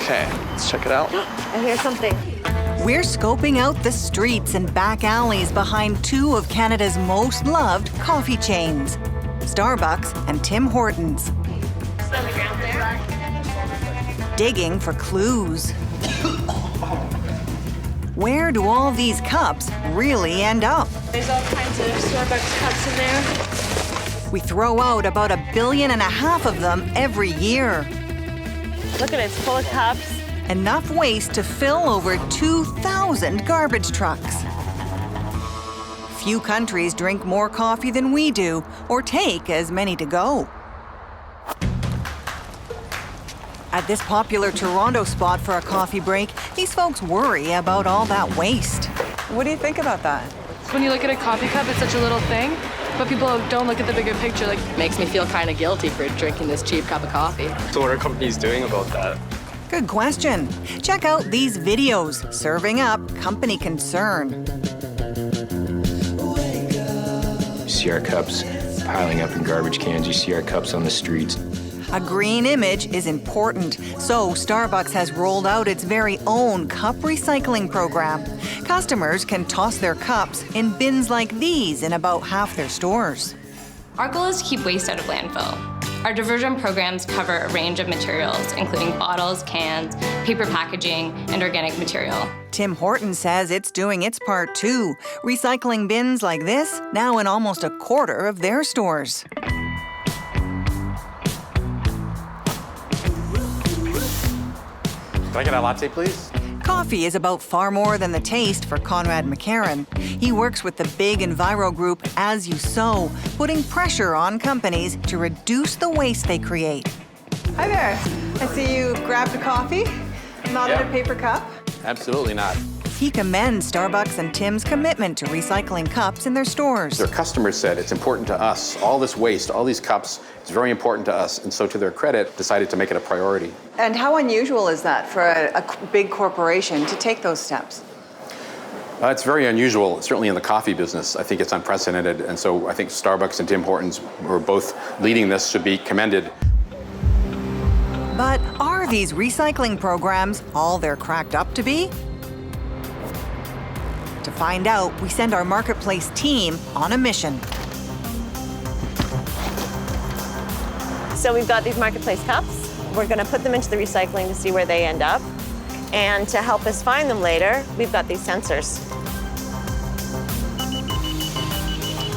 Okay, let's check it out. I hear something. We're scoping out the streets and back alleys behind two of Canada's most loved coffee chains, Starbucks and Tim Hortons. On the ground there. Digging for clues. Where do all these cups really end up? There's all kinds of Starbucks cups in there. We throw out about 1.5 billion of them every year. Look at it, it's full of cups. Enough waste to fill over 2,000 garbage trucks. Few countries drink more coffee than we do, or take as many to go. At this popular Toronto spot for a coffee break, these folks worry about all that waste. What do you think about that? When you look at a coffee cup, it's such a little thing, but people don't look at the bigger picture. Like, makes me feel kind of guilty for drinking this cheap cup of coffee. So what are companies doing about that? Good question. Check out these videos serving up company concern. You see our cups piling up in garbage cans. You see our cups on the streets. A green image is important, so Starbucks has rolled out its very own cup recycling program. Customers can toss their cups in bins like these in about half their stores. Our goal is to keep waste out of landfill. Our diversion programs cover a range of materials, including bottles, cans, paper packaging, and organic material. Tim Hortons says it's doing its part too, recycling bins like this now in almost 1/4 of their stores. Can I get a latte, please? Coffee is about far more than the taste for Conrad McCarran. He works with the big enviro group As You Sow, putting pressure on companies to reduce the waste they create. Hi there. I see you grabbed a coffee, not in a paper cup. Absolutely not. He commends Starbucks and Tim's commitment to recycling cups in their stores. Their customers said it's important to us. All this waste, all these cups, it's very important to us. And so to their credit, decided to make it a priority. And how unusual is that for a big corporation to take those steps? It's very unusual, certainly in the coffee business. I think it's unprecedented. And so I think Starbucks and Tim Hortons, who are both leading this, should be commended. But are these recycling programs all they're cracked up to be? To find out, we send our Marketplace team on a mission. So we've got these Marketplace cups. We're going to put them into the recycling to see where they end up. And to help us find them later, we've got these sensors.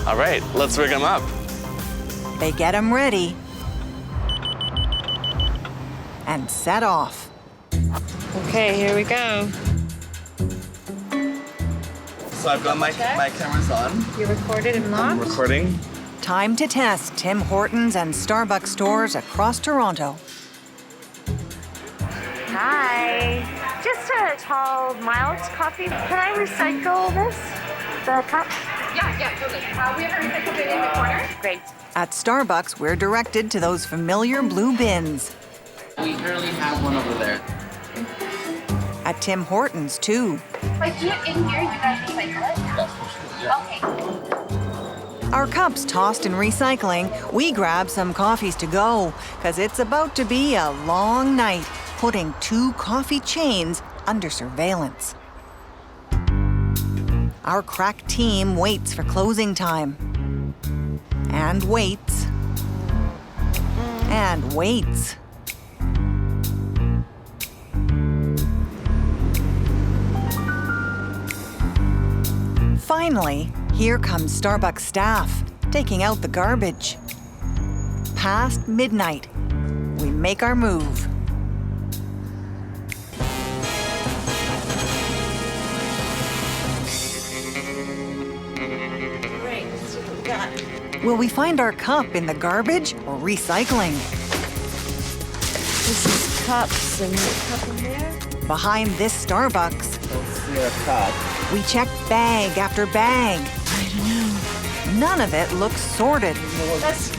All right, let's rig them up. They get them ready and set off. Okay, here we go. So I've got my cameras on. You're recorded and I'm locked. recording. Time to test Tim Hortons and Starbucks stores across Toronto. Hi. Just a tall, mild coffee. Can I recycle this? The cup? Yeah, totally. We have a recycle bin in the corner. Great. At Starbucks, we're directed to those familiar blue bins. We currently have one over there. At Tim Hortons, too. Like, in here, you guys recycle it? Okay. Our cups tossed in recycling, we grab some coffees to go, because it's about to be a long night, putting two coffee chains under surveillance. Our crack team waits for closing time. And waits. And waits. Finally, here comes Starbucks staff, taking out the garbage. Past midnight, we make our move. Great. Let's see what we got. Will we find our cup in the garbage or recycling? This is cups and cup in there. Behind this Starbucks, Your cup. we check bag after bag. I don't know. None of it looks sorted. That's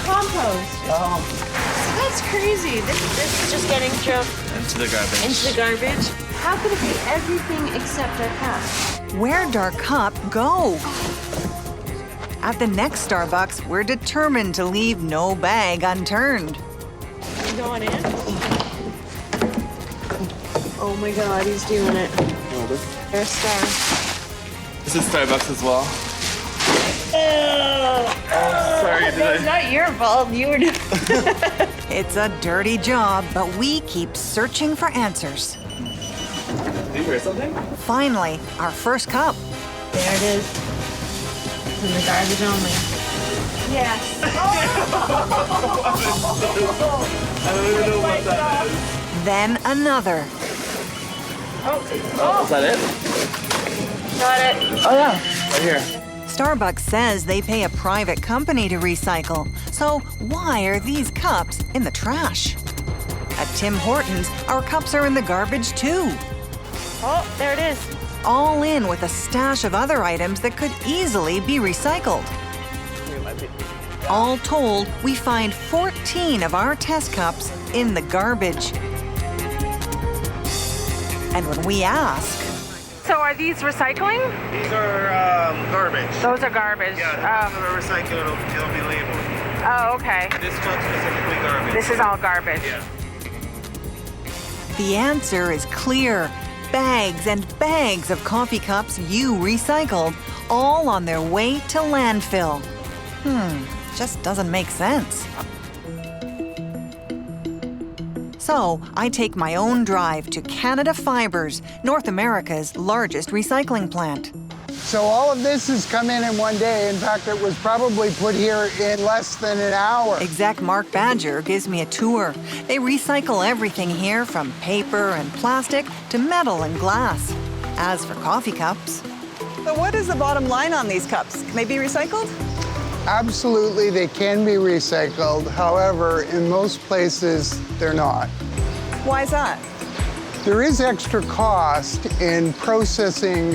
compost. Oh. So that's crazy. This is just getting thrown Into the garbage. into the garbage. How could it be everything except our cup? Where'd our cup go? At the next Starbucks, we're determined to leave no bag unturned. You going in? Oh my God, he's doing it. There's Star. This is Starbucks as well. Sorry, It's not your fault. You were doing It's a dirty job, but we keep searching for answers. Did you hear something? Finally, our first cup. There it is. It's in the garbage only. Yes. I don't even know what that is. Then another. Is that it? Got it. Oh yeah, right here. Starbucks says they pay a private company to recycle. So why are these cups in the trash? At Tim Hortons, our cups are in the garbage too. Oh, there it is. All in with a stash of other items that could easily be recycled. All told, we find 14 of our test cups in the garbage. And when we ask, So are these recycling? These are garbage. Those are garbage. Yeah, if they're recycling, it'll be labeled. Oh, okay. This one's specifically garbage. This is all garbage. Yeah. the answer is clear. Bags and bags of coffee cups you recycled, all on their way to landfill. Just doesn't make sense. So I take my own drive to Canada Fibers, North America's largest recycling plant. So all of this has come in one day. In fact, it was probably put here in less than an hour. Exec Mark Badger gives me a tour. They recycle everything here from paper and plastic to metal and glass. As for coffee cups, So what is the bottom line on these cups? Can they be recycled? Absolutely, they can be recycled. However, in most places, they're not. Why is that? There is extra cost in processing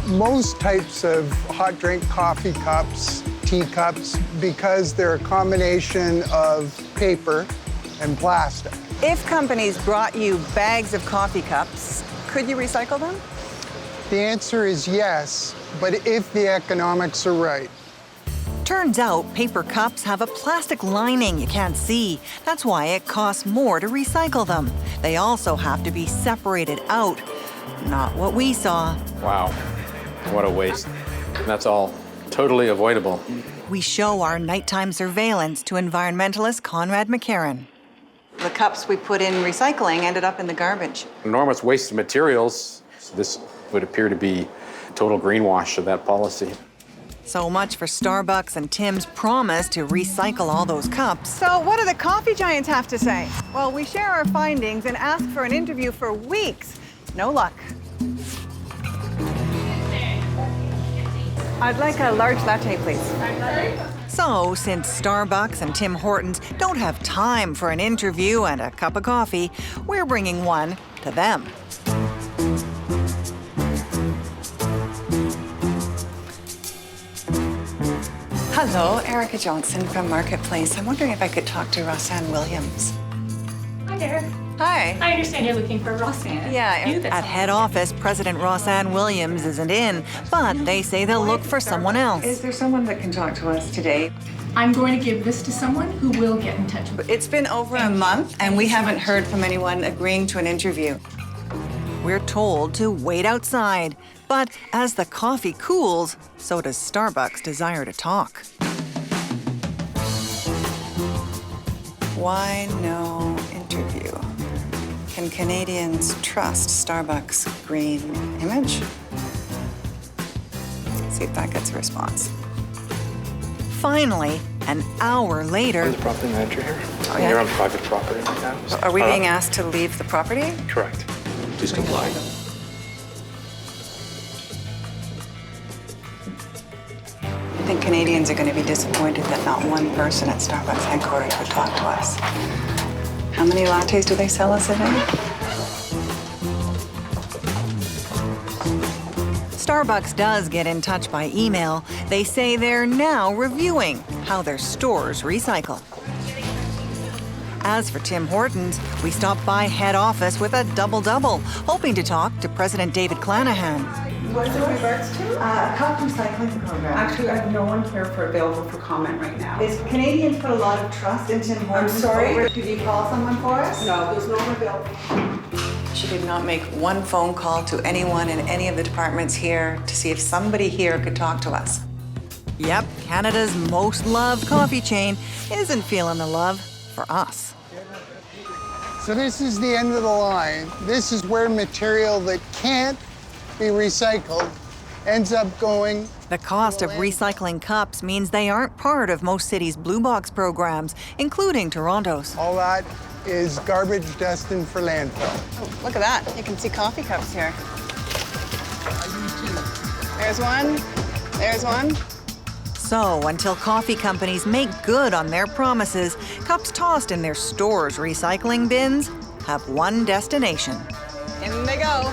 most types of hot drink coffee cups, teacups, because they're a combination of paper and plastic. If companies brought you bags of coffee cups, could you recycle them? The answer is yes, but if the economics are right. turns out paper cups have a plastic lining you can't see. That's why it costs more to recycle them. They also have to be separated out. Not what we saw. Wow, what a waste. And that's all totally avoidable. We show our nighttime surveillance to environmentalist Conrad McCarran. The cups we put in recycling ended up in the garbage. Enormous waste of materials. So this would appear to be total greenwash of that policy. So much for Starbucks and Tim's promise to recycle all those cups. So what do the coffee giants have to say? Well, we share our findings and ask for an interview for weeks. No luck. I'd like a large latte, please. So, since Starbucks and Tim Hortons don't have time for an interview and a cup of coffee, we're bringing one to them. Hello, Erica Johnson from Marketplace. I'm wondering if I could talk to Rosanne Williams. Hi there. Hi. I understand you're looking for Rosanne. Yeah. At head office, President Rosanne Williams isn't in, but they say they'll look for someone else. Is there someone that can talk to us today? I'm going to give this to someone who will get in touch with you. It's been over a month, and we haven't heard from anyone agreeing to an interview. We're told to wait outside, but as the coffee cools, so does Starbucks' desire to talk. Why no interview? Can Canadians trust Starbucks' green image? Let's see if that gets a response. Finally, an hour later, I'm the property manager here. Oh, yeah? You're on private property right now. Are we being asked to leave the property? Correct. Please comply. I think Canadians are going to be disappointed that not one person at Starbucks headquarters would talk to us. How many lattes do they sell us a day? Starbucks does get in touch by email. They say they're now reviewing how their stores recycle. As for Tim Hortons, we stopped by head office with a double-double, hoping to talk to President David Clanahan. What is it in regards to? A cup recycling program. Actually, I have no one here available for comment right now. Is Canadians put a lot of trust in Tim Hortons? I'm sorry? Could you call someone for us? No, there's no one available. She did not make one phone call to anyone in any of the departments here to see if somebody here could talk to us. Yep, Canada's most loved coffee chain isn't feeling the love for us. So this is the end of the line. This is where material that can't be recycled ends up going. The cost of recycling cups means they aren't part of most cities' Blue Box programs, including Toronto's. All that is garbage destined for landfill. Oh, look at that. You can see coffee cups here. There's one. There's one. So, until coffee companies make good on their promises, cups tossed in their stores' recycling bins have one destination. In they go.